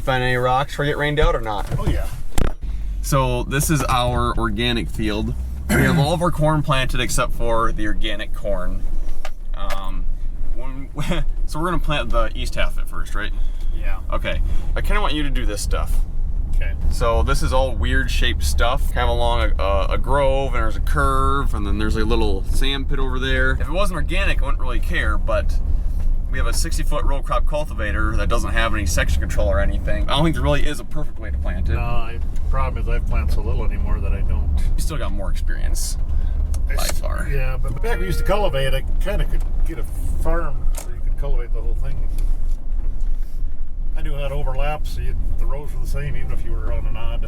find any rocks where you get rained out or not? Oh yeah. So this is our organic field. We have all of our corn planted except for the organic corn. So we're gonna plant the east half of it first, right? Yeah. Okay. I kind of want you to do this stuff. Okay. So this is all weird shaped stuff, kind of along a grove, and there's a curve, and then there's a little sand pit over there. If it wasn't organic, I wouldn't really care, but we have a 60-foot row crop cultivator that doesn't have any section control or anything. I don't think there really is a perfect way to plant it. No, the problem is I've planted so little anymore that I don't. You still got more experience by far. Yeah, but back when we used to cultivate, I kind of could get a farm where you could cultivate the whole thing. I knew how to overlap, so the rows were the same even if you were on an odd.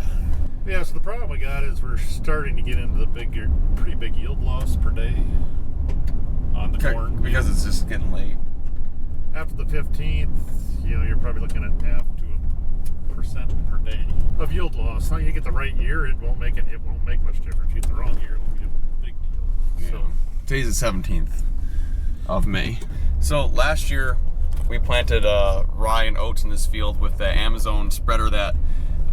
Yeah, so the problem we got is we're starting to get into the pretty big yield loss per day on the corn. Because it's just getting late. After the 15th, you're probably looking at half to 1% per day of yield loss. Now you get the right year, it won't make much difference. You get the wrong year, it'll be a big deal. Yeah. So today's the 17th of May. So last year we planted rye and oats in this field with the Amazon spreader that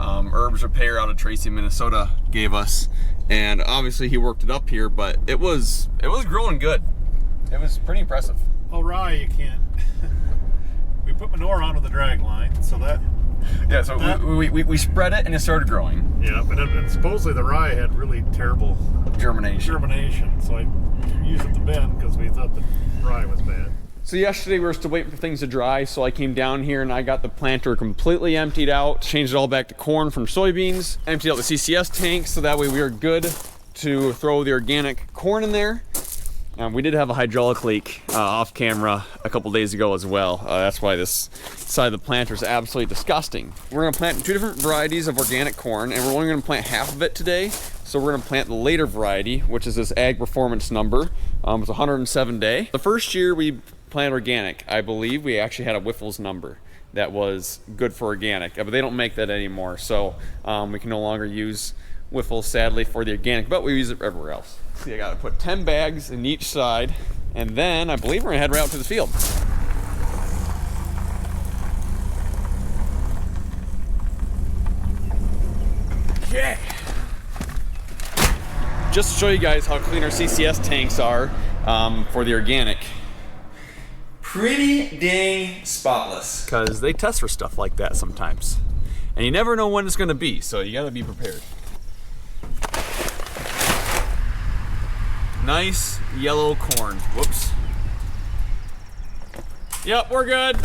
Herbs Repair out of Tracy, Minnesota gave us. And obviously he worked it up here, but it was growing good. It was pretty impressive. Oh, rye, you can't. We put manure onto the drag line, so that. Yeah, so we spread it and it started growing. Yeah, but supposedly the rye had really terrible germination. So I used it to bend because we thought the rye was bad. So yesterday we were still waiting for things to dry, so I came down here and I got the planter completely emptied out, changed it all back to corn from soybeans, emptied out the CCS tank so that way we were good to throw the organic corn in there. We did have a hydraulic leak off camera a couple days ago as well. That's why this side of the planter is absolutely disgusting. We're gonna plant 2 different varieties of organic corn, and we're only gonna plant half of it today. So we're gonna plant the later variety, which is this Ag Performance number. It's 107 day. The first year we planted organic, I believe we actually had a Whiffles number that was good for organic, but they don't make that anymore. So we can no longer use Whiffles, sadly, for the organic, but we use it everywhere else. See, I gotta put 10 bags in each side, and then I believe we're gonna head right out to the field. Okay. Just to show you guys how clean our CCS tanks are for the organic. Pretty dang spotless. Because they test for stuff like that sometimes. And you never know when it's gonna be, so you gotta be prepared. Nice yellow corn. Whoops. Yep, we're good.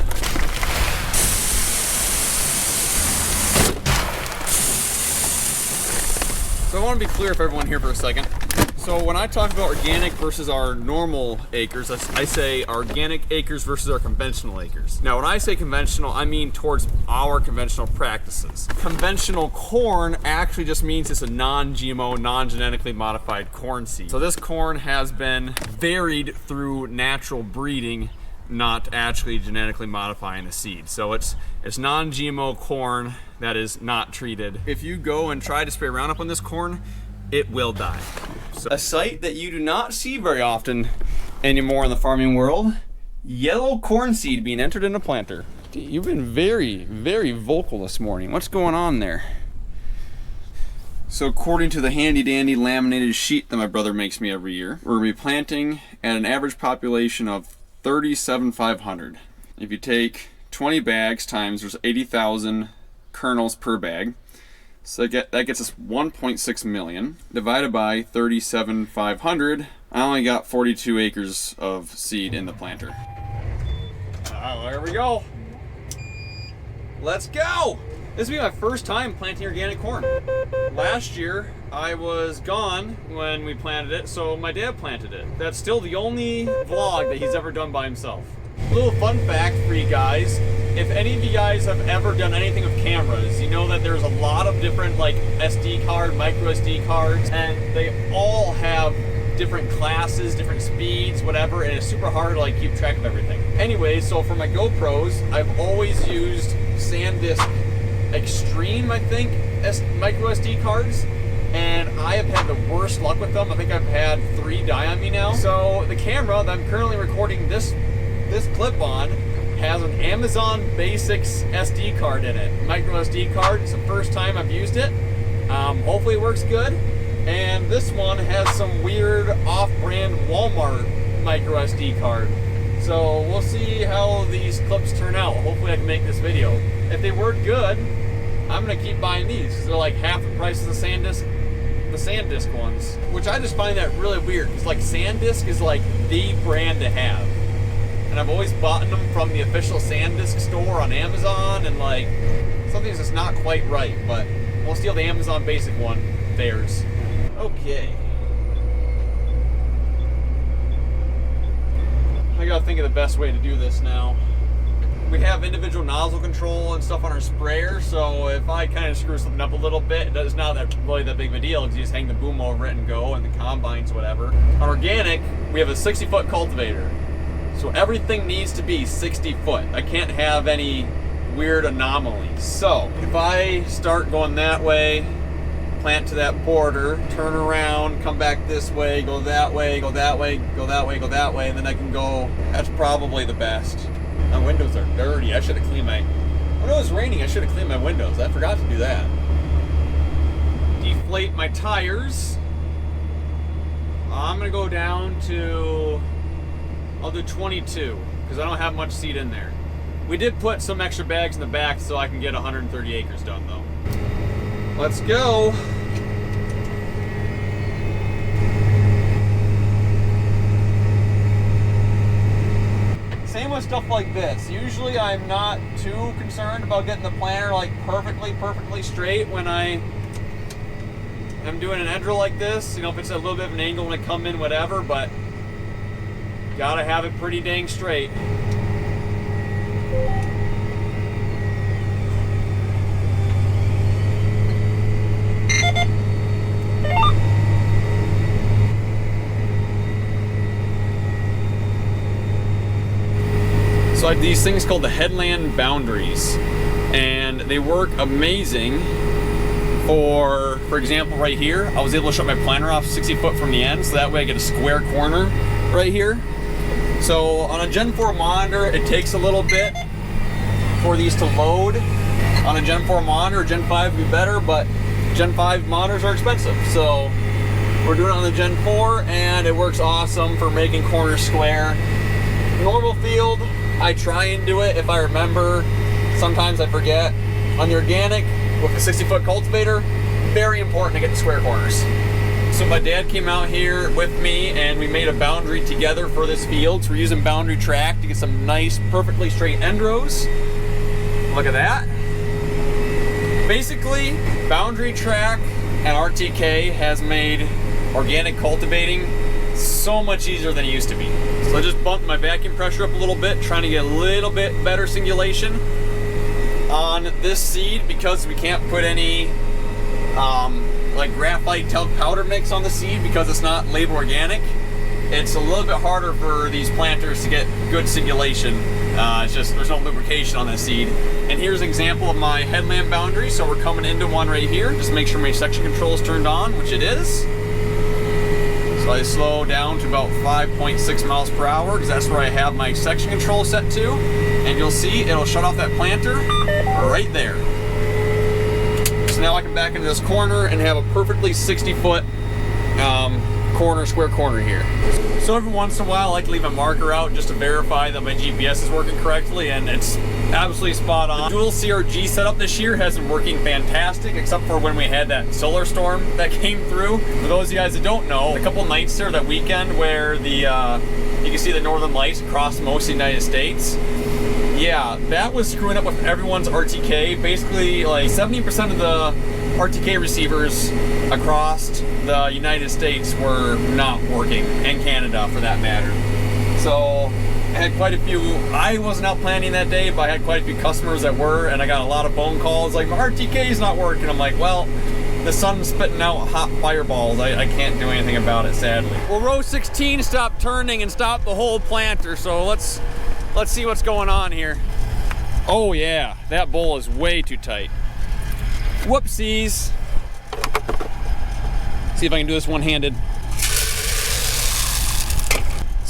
So I want to be clear for everyone here for a second. So when I talk about organic versus our normal acres, I say organic acres versus our conventional acres. Now when I say conventional, I mean towards our conventional practices. Conventional corn actually just means it's a non-GMO, non-genetically modified corn seed. So this corn has been varied through natural breeding, not actually genetically modifying the seed. So it's non-GMO corn that is not treated. If you go and try to spray Roundup on this corn, it will die. So, a sight that you do not see very often anymore in the farming world, yellow corn seed being entered in a planter. You've been very, very vocal this morning. What's going on there? So according to the handy dandy laminated sheet that my brother makes me every year, we're gonna be planting at an average population of 37,500. If you take 20 bags times, there's 80,000 kernels per bag. So that gets us 1.6 million. Divided by 37,500, I only got 42 acres of seed in the planter. There we go. Let's go. This will be my first time planting organic corn. Last year, I was gone when we planted it, so my dad planted it. That's still the only vlog that he's ever done by himself. A little fun fact for you guys. If any of you guys have ever done anything with cameras, you know that there's a lot of different like SD card, micro SD cards, and they all have different classes, different speeds, whatever, and it's super hard to like keep track of everything. Anyway, so for my GoPros, I've always used SanDisk Extreme, I think, micro SD cards, and I have had the worst luck with them. I think I've had 3 die on me now. So the camera that I'm currently recording this clip on has an Amazon Basics SD card in it. Micro SD card. It's the first time I've used it. Hopefully it works good. And this one has some weird off-brand Walmart micro SD card. So we'll see how these clips turn out. Hopefully I can make this video. If they work good, I'm gonna keep buying these. They're like half the price of the SanDisk ones, which I just find that really weird. Because like SanDisk is like the brand to have, and I've always bought them from the official SanDisk store on Amazon, and like something's just not quite right. But we'll see how the Amazon Basic one fares. Okay. I gotta think of the best way to do this now. We have individual nozzle control and stuff on our sprayer, so if I kind of screw something up a little bit, it's not really that big of a deal because you just hang the boom over it and go, and the combines, whatever. On organic, we have a 60-foot cultivator, so everything needs to be 60 foot. I can't have any weird anomalies. So if I start going that way, plant to that border, turn around, come back this way, go that way, go that way, go that way, go that way, and then I can go. That's probably the best. My windows are dirty. I should have cleaned my... When it was raining, I should have cleaned my windows. I forgot to do that. Deflate my tires. I'm going to go down to... I'll do 22, because I don't have much seed in there. We did put some extra bags in the back so I can get 130 acres done, though. Let's go. Same with stuff like this. Usually I'm not too concerned about getting the planter like perfectly straight when I'm doing an end drill like this. You know, if it's a little bit of an angle when I come in, whatever, but gotta have it pretty dang straight. So I have these things called the headland boundaries, and they work amazing. For example, right here, I was able to shut my planter off 60 foot from the end, so that way I get a square corner right here. So on a Gen 4 monitor, it takes a little bit for these to load. On a Gen 4 monitor, Gen 5 would be better, but Gen 5 monitors are expensive. So we're doing it on the Gen 4, and it works awesome for making corners square. Normal field, I try and do it if I remember. Sometimes I forget. On the organic, with a 60-foot cultivator, very important to get the square corners. So my dad came out here with me and we made a boundary together for this field. So we're using boundary track to get some nice, perfectly straight end rows. Look at that. Basically, boundary track and RTK has made organic cultivating so much easier than it used to be. So I just bumped my vacuum pressure up a little bit, trying to get a little bit better singulation on this seed because we can't put any like graphite talc powder mix on the seed because it's not labeled organic. It's a little bit harder for these planters to get good singulation. It's just there's no lubrication on the seed. And here's an example of my headland boundary. So we're coming into one right here. Just make sure my section control is turned on, which it is. So I slow down to about 5.6 miles per hour because that's where I have my section control set to. And you'll see it'll shut off that planter right there. So now I can back into this corner and have a perfectly 60-foot square corner here. So every once in a while I like to leave a marker out just to verify that my GPS is working correctly, and it's absolutely spot on. Dual CRG setup this year has been working fantastic, except for when we had that solar storm that came through. For those of you guys that don't know, a couple nights there that weekend where the you can see the northern lights across most of the United States. Yeah, that was screwing up with everyone's RTK. Basically, like 70% of the RTK receivers across the United States were not working, and Canada for that matter. So I had quite a few, I wasn't out planting that day, but I had quite a few customers that were, and I got a lot of phone calls like, my RTK is not working. I'm like, well, the sun's spitting out hot fireballs. I can't do anything about it, sadly. Well, row 16 stopped turning and stopped the whole planter, so let's see what's going on here. Oh yeah, that bowl is way too tight. Whoopsies. See if I can do this one-handed.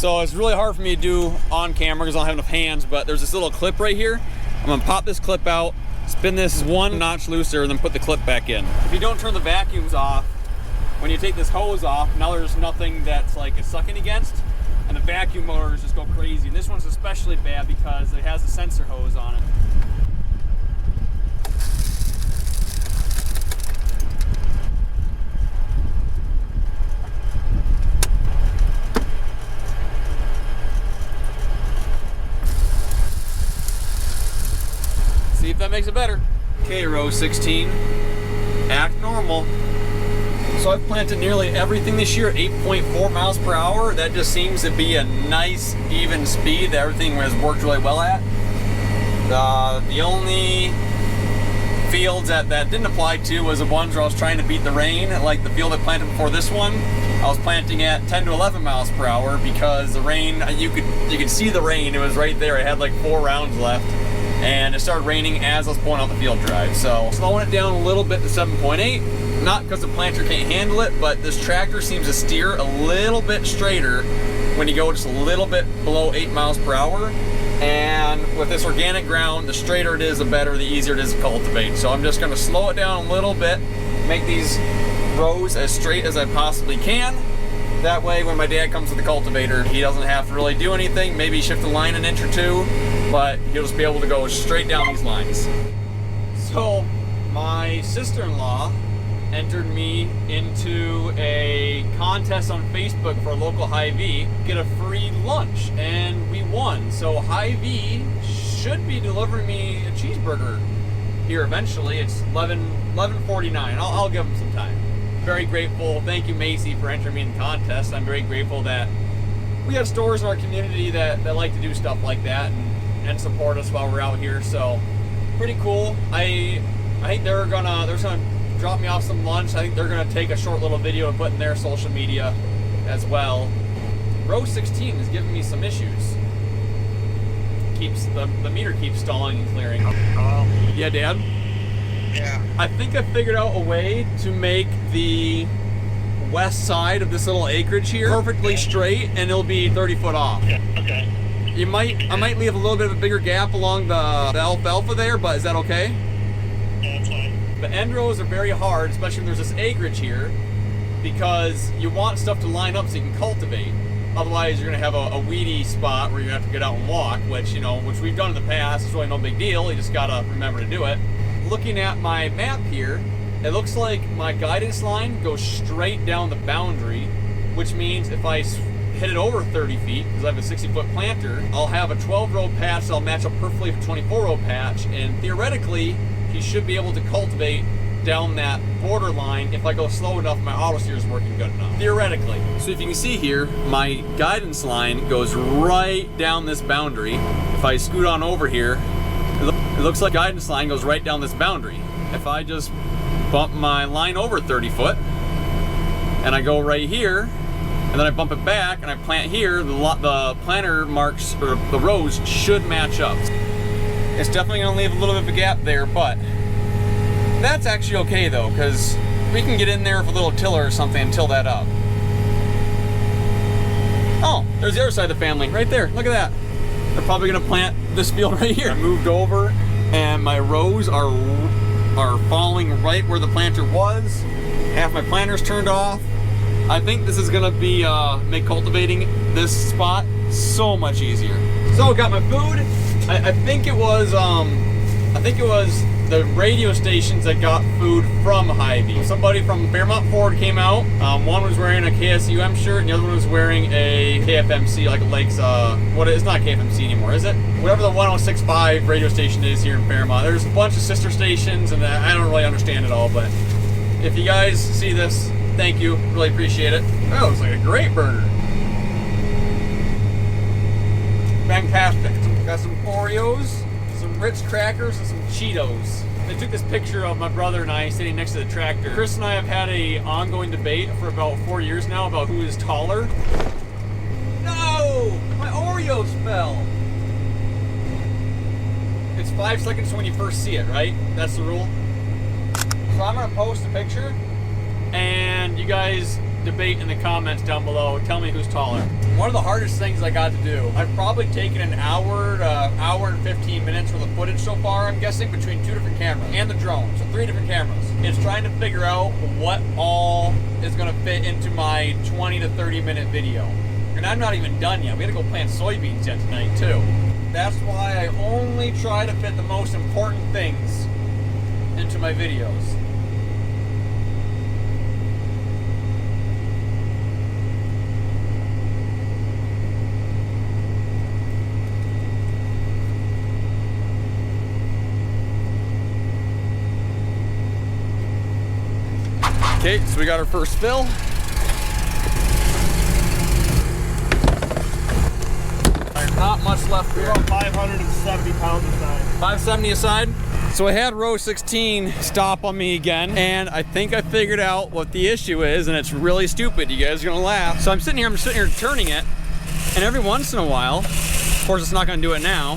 So it's really hard for me to do on camera because I don't have enough hands, but there's this little clip right here. I'm gonna pop this clip out, spin this one notch looser, and then put the clip back in. If you don't turn the vacuums off, when you take this hose off, now there's nothing that's like it's sucking against, and the vacuum motors just go crazy. And this one's especially bad because it has a sensor hose on it. See if that makes it better. Okay, row 16, act normal. So I've planted nearly everything this year at 8.4 miles per hour. That just seems to be a nice, even speed that everything has worked really well at. The only fields that didn't apply to was the ones where I was trying to beat the rain. Like the field I planted before this one, I was planting at 10 to 11 miles per hour because the rain, you could see the rain. It was right there. I had like 4 rounds left. And it started raining as I was pulling out the field drive. So slowing it down a little bit to 7.8, not because the planter can't handle it, but this tractor seems to steer a little bit straighter when you go just a little bit below 8 miles per hour. And with this organic ground, the straighter it is, the better, the easier it is to cultivate. So I'm just gonna slow it down a little bit, make these rows as straight as I possibly can. That way, when my dad comes with the cultivator, he doesn't have to really do anything, maybe shift the line an inch or two, but he'll just be able to go straight down these lines. So, my sister-in-law entered me into a contest on Facebook for a local Hy-Vee, get a free lunch, and we won. So Hy-Vee should be delivering me a cheeseburger here eventually. It's 11:49. I'll give them some time. Very grateful. Thank you, Macy, for entering me in the contest. I'm very grateful that we have stores in our community that like to do stuff like that and support us while we're out here. So pretty cool. I think they're gonna drop me off some lunch. I think they're gonna take a short little video and put in their social media as well. Row 16 is giving me some issues. The meter keeps stalling and clearing. Hello? Yeah, Dad? Yeah. I think I figured out a way to make the west side of this little acreage here perfectly straight, and it'll be 30 foot off. Yeah, okay. I might leave a little bit of a bigger gap along the alfalfa there, but is that okay? Yeah, that's fine. The end rows are very hard, especially when there's this acreage here, because you want stuff to line up so you can cultivate. Otherwise, you're gonna have a weedy spot where you have to get out and walk, which we've done in the past. It's really no big deal. You just gotta remember to do it. Looking at my map here, it looks like my guidance line goes straight down the boundary, which means if I hit it over 30 feet, because I have a 60-foot planter, I'll have a 12-row patch that'll match up perfectly with a 24-row patch, and theoretically, he should be able to cultivate down that border line if I go slow enough and my auto steer is working good enough. Theoretically. So if you can see here, my guidance line goes right down this boundary. If I scoot on over here, it looks like guidance line goes right down this boundary. If I just bump my line over 30 foot and I go right here and then I bump it back and I plant here, the planter marks or the rows should match up. It's definitely gonna leave a little bit of a gap there, but that's actually okay though, because we can get in there with a little tiller or something and till that up. Oh, there's the other side of the family right there. Look at that. They're probably gonna plant this field right here. I moved over and my rows are falling right where the planter was. Half my planter's turned off. I think this is gonna be make cultivating this spot so much easier. So I got my food. I think it was the radio stations that got food from Hy-Vee. Somebody from Fairmont Ford came out. One was wearing a KSUM shirt, and the other one was wearing a KFMC, like Lake's, it's not KFMC anymore, is it? Whatever the 106.5 radio station is here in Fairmont. There's a bunch of sister stations, and I don't really understand it all, but if you guys see this, thank you, really appreciate it. That looks like a great burger. Fantastic. Got some Oreos, some Ritz crackers, and some Cheetos. They took this picture of my brother and I sitting next to the tractor. Chris and I have had an ongoing debate for about 4 years now about who is taller. No! My Oreos fell! It's 5 seconds when you first see it, right? That's the rule. So I'm gonna post a picture, and you guys debate in the comments down below. Tell me who's taller. One of the hardest things I got to do, I've probably taken an hour to hour and 15 minutes worth of footage so far, I'm guessing, between 2 different cameras and the drone, so 3 different cameras. It's trying to figure out what all is going to fit into my 20 to 30 minute video. And I'm not even done yet. We gotta go plant soybeans yet tonight too. That's why I only try to fit the most important things into my videos. Okay, so we got our first fill. Not much left here. About 570 pounds aside. 570 aside. So I had row 16 stop on me again, and I think I figured out what the issue is, and it's really stupid. You guys are gonna laugh. So I'm sitting here turning it, and every once in a while, of course it's not gonna do it now,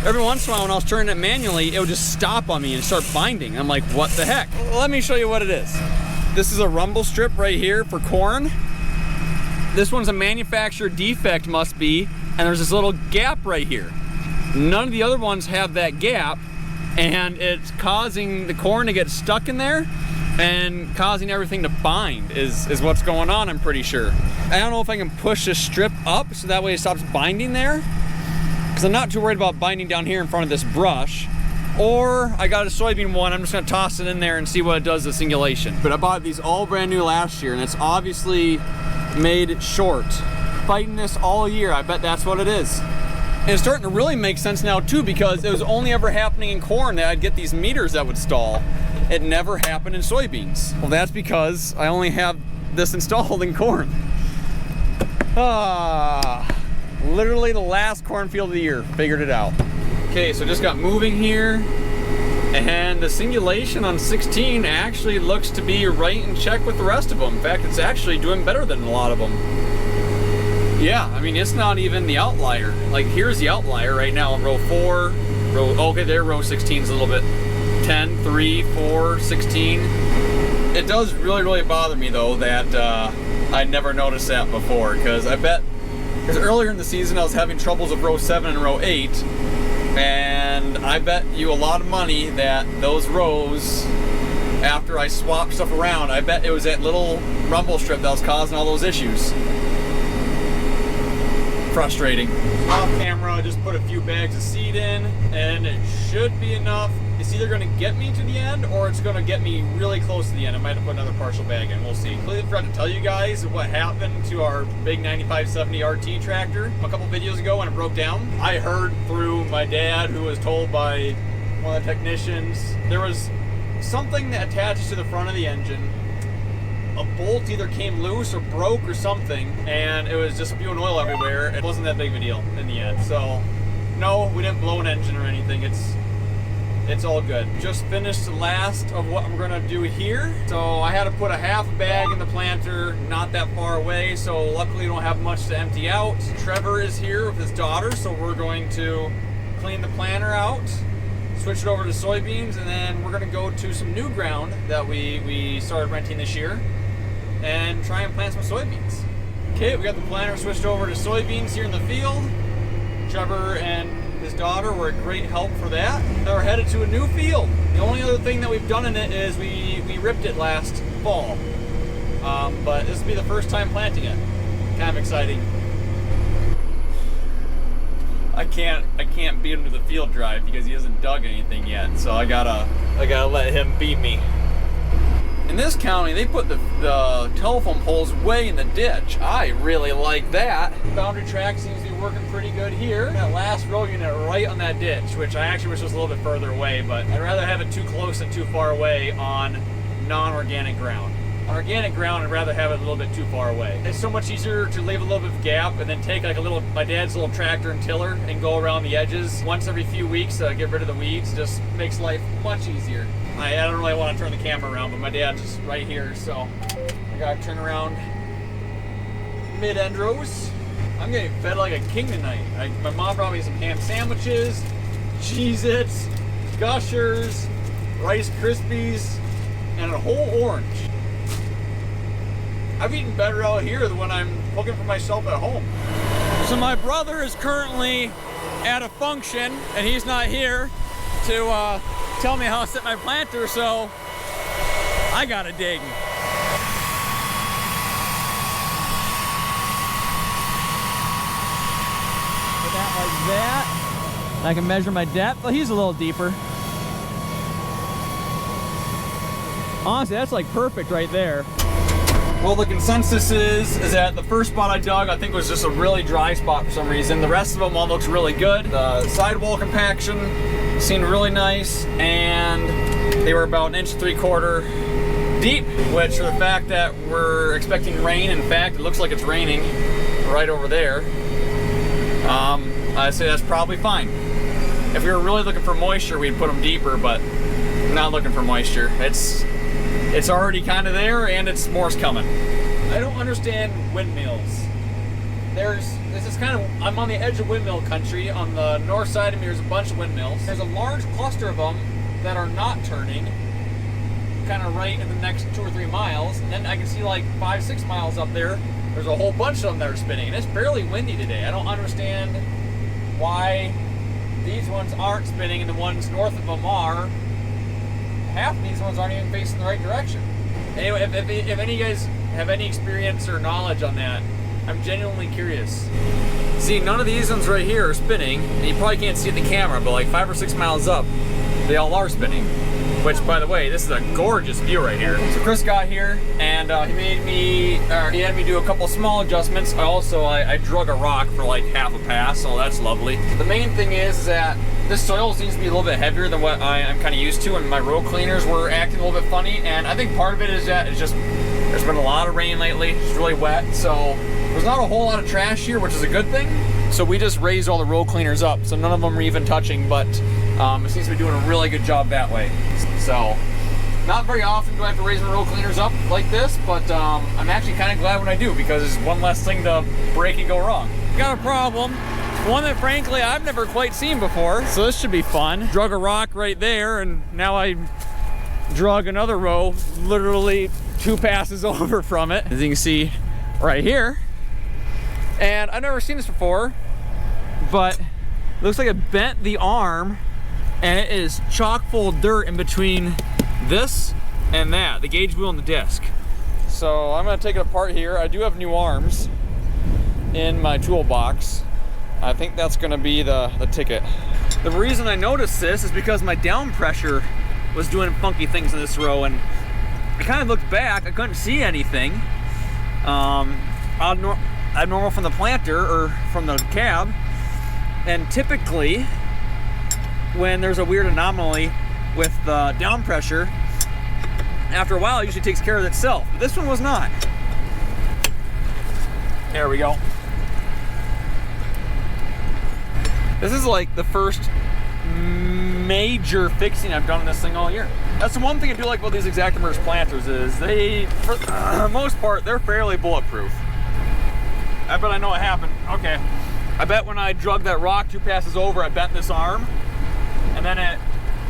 every once in a while when I was turning it manually, it would just stop on me and start binding. I'm like, what the heck? Well, let me show you what it is. This is a rumble strip right here for corn. This one's a manufacturer defect, must be, and there's this little gap right here. None of the other ones have that gap, and it's causing the corn to get stuck in there and causing everything to bind is what's going on, I'm pretty sure. I don't know if I can push this strip up so that way it stops binding there, because I'm not too worried about binding down here in front of this brush. Or I got a soybean one, I'm just gonna toss it in there and see what it does to singulation. But I bought these all brand new last year, and it's obviously made it short. Fighting this all year, I bet that's what it is. And it's starting to really make sense now too, because it was only ever happening in corn that I'd get these meters that would stall. It never happened in soybeans. Well, that's because I only have this installed in corn. Literally the last cornfield of the year, figured it out. Okay, so just got moving here, and the singulation on 16 actually looks to be right in check with the rest of them. In fact, it's actually doing better than a lot of them. Yeah, I mean, it's not even the outlier. Like, here's the outlier right now in row 4, okay, there row 16 is a little bit 10, 3, 4, 16. It does really bother me though that I never noticed that before, because earlier in the season I was having troubles with row 7 and row 8, and I bet you a lot of money that those rows, after I swapped stuff around, I bet it was that little rumble strip that was causing all those issues. Frustrating. Off camera, I just put a few bags of seed in, and it should be enough. It's either going to get me to the end, or it's going to get me really close to the end. I might have put another partial bag in, we'll see. Completely forgot to tell you guys what happened to our big 9570 RT tractor a couple videos ago when it broke down. I heard through my dad, who was told by one of the technicians, there was something that attaches to the front of the engine. A bolt either came loose or broke or something, and it was just spewing oil everywhere. It wasn't that big of a deal in the end. So, no, we didn't blow an engine or anything. It's all good. Just finished the last of what we're gonna do here. So I had to put a half a bag in the planter, not that far away, so luckily we don't have much to empty out. Trevor is here with his daughter, so we're going to clean the planter out, switch it over to soybeans, and then we're gonna go to some new ground that we started renting this year and try and plant some soybeans. Okay, we got the planter switched over to soybeans here in the field. Trevor and his daughter were a great help for that. Now we're headed to a new field. The only other thing that we've done in it is we ripped it last fall. But this will be the first time planting it. Kind of exciting. I can't beat him to the field drive because he hasn't dug anything yet, so I gotta let him beat me. In this county, they put the telephone poles way in the ditch. I really like that. Boundary track seems to be working pretty good here. That last row unit right on that ditch, which I actually wish was a little bit further away, but I'd rather have it too close than too far away on non-organic ground. On organic ground, I'd rather have it a little bit too far away. It's so much easier to leave a little bit of gap and then take like my dad's little tractor and tiller and go around the edges once every few weeks to get rid of the weeds. Just makes life much easier. I don't really want to turn the camera around, but my dad's just right here, so I gotta turn around mid-end rows. I'm getting fed like a king tonight. My mom brought me some ham sandwiches, Cheez-Its, Gushers, Rice Krispies, and a whole orange. I've eaten better out here than when I'm cooking for myself at home. So my brother is currently at a function, and he's not here to tell me how to set my planter, so I gotta dig. Put that like that. And I can measure my depth. Well, he's a little deeper. Honestly, that's like perfect right there. Well, the consensus is that the first spot I dug, I think, was just a really dry spot for some reason. The rest of them all looks really good. The sidewall compaction seemed really nice, and they were about 1.75 inches deep, which for the fact that we're expecting rain, in fact, it looks like it's raining right over there, I'd say that's probably fine. If we were really looking for moisture, we'd put them deeper, but not looking for moisture. It's already kind of there, and it's more's coming. I don't understand windmills. This is kind of, I'm on the edge of windmill country. On the north side of me, there's a bunch of windmills. There's a large cluster of them that are not turning, kind of right in the next 2 or 3 miles. And then I can see like 5, 6 miles up there, there's a whole bunch of them that are spinning. And it's fairly windy today. I don't understand why these ones aren't spinning and the ones north of them are. Half of these ones aren't even facing the right direction. Anyway, if any of you guys have any experience or knowledge on that, I'm genuinely curious. See, none of these ones right here are spinning, and you probably can't see it in the camera, but like 5 or 6 miles up, they all are spinning. Which, by the way, this is a gorgeous view right here. So Chris got here, and he had me do a couple small adjustments. I drug a rock for like half a pass, so that's lovely. The main thing is that this soil seems to be a little bit heavier than what I'm kind of used to, and my road cleaners were acting a little bit funny. And I think part of it is that it's just, there's been a lot of rain lately. It's really wet, so there's not a whole lot of trash here, which is a good thing. So we just raised all the road cleaners up, so none of them are even touching, but it seems to be doing a really good job that way. So, not very often do I have to raise my road cleaners up like this, but I'm actually kind of glad when I do, because it's one less thing to break and go wrong. Got a problem, one that frankly I've never quite seen before, so this should be fun. Drug a rock right there, and now I drug another row literally 2 passes over from it, as you can see right here. And I've never seen this before, but it looks like it bent the arm, and it is chock full of dirt in between this and that, the gauge wheel and the disc. So I'm gonna take it apart here. I do have new arms in my toolbox. I think that's gonna be the ticket. The reason I noticed this is because my down pressure was doing funky things in this row, and I kind of looked back, I couldn't see anything abnormal from the planter or from the cab. And typically, when there's a weird anomaly with the down pressure, after a while it usually takes care of itself. But this one was not. There we go. This is like the first major fixing I've done on this thing all year. That's the one thing I do like about these Exactamer's planters is they, for the most part, they're fairly bulletproof. I bet I know what happened. Okay. I bet when I drug that rock 2 passes over, I bent this arm, and then it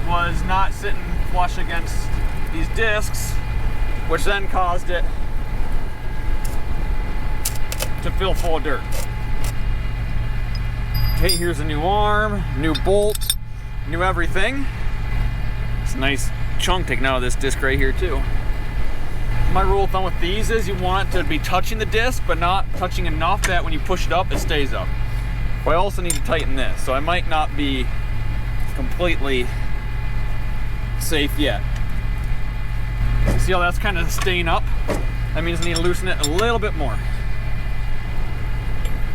was not sitting flush against these discs, which then caused it to fill full of dirt. Okay, here's a new arm, new bolt, new everything. It's a nice chunk taken out of this disc right here too. My rule of thumb with these is you want it to be touching the disc, but not touching enough that when you push it up, it stays up. But I also need to tighten this, so I might not be completely safe yet. See how that's kind of staying up? That means I need to loosen it a little bit more.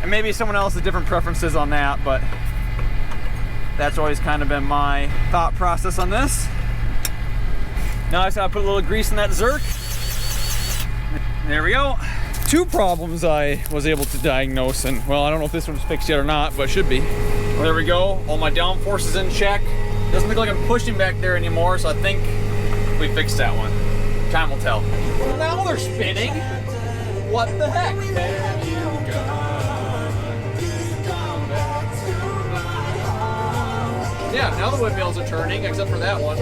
And maybe someone else has different preferences on that, but that's always kind of been my thought process on this. Now I just gotta put a little grease in that Zerk. There we go. 2 problems I was able to diagnose, and well, I don't know if this one's fixed yet or not, but it should be. Well, there we go. All my downforce is in check. Doesn't look like I'm pushing back there anymore, so I think we fixed that one. Time will tell. Well, now they're spinning. What the heck? Yeah, now the windmills are turning, except for that one.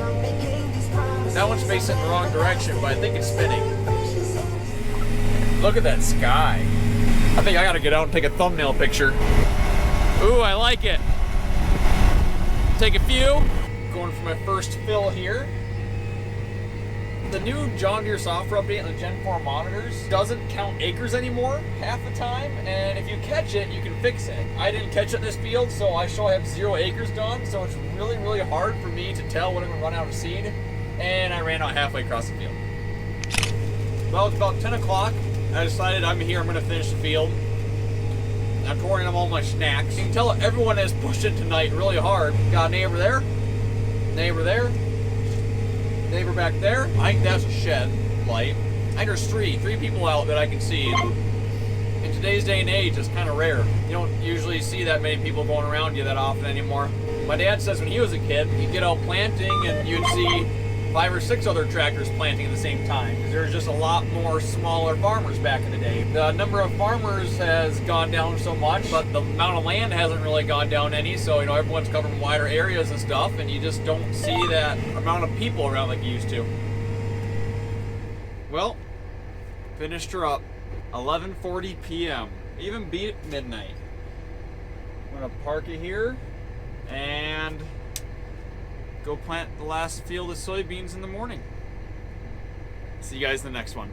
That one's facing the wrong direction, but I think it's spinning. Look at that sky. I think I gotta get out and take a thumbnail picture. Ooh, I like it. Take a few. Going for my first fill here. The new John Deere software update on the Gen 4 monitors doesn't count acres anymore half the time, and if you catch it, you can fix it. I didn't catch it in this field, so I still have 0 acres done, so it's really, really hard for me to tell when I'm gonna run out of seed, and I ran out halfway across the field. Well, it's about 10 o'clock. I decided I'm here, I'm gonna finish the field. I'm pouring up all my snacks. You can tell everyone has pushed it tonight really hard. Got a neighbor there, neighbor there, neighbor back there. I think that's a shed light. I think there's three people out that I can see. In today's day and age, it's kind of rare. You don't usually see that many people going around you that often anymore. My dad says when he was a kid, he'd get out planting and you'd see 5 or 6 other tractors planting at the same time, because there's just a lot more smaller farmers back in the day. The number of farmers has gone down so much, but the amount of land hasn't really gone down any, so you know everyone's covering wider areas and stuff, and you just don't see that amount of people around like you used to. Well, finished her up, 11:40 p.m. Even beat midnight. I'm gonna park it here and go plant the last field of soybeans in the morning. See you guys in the next one.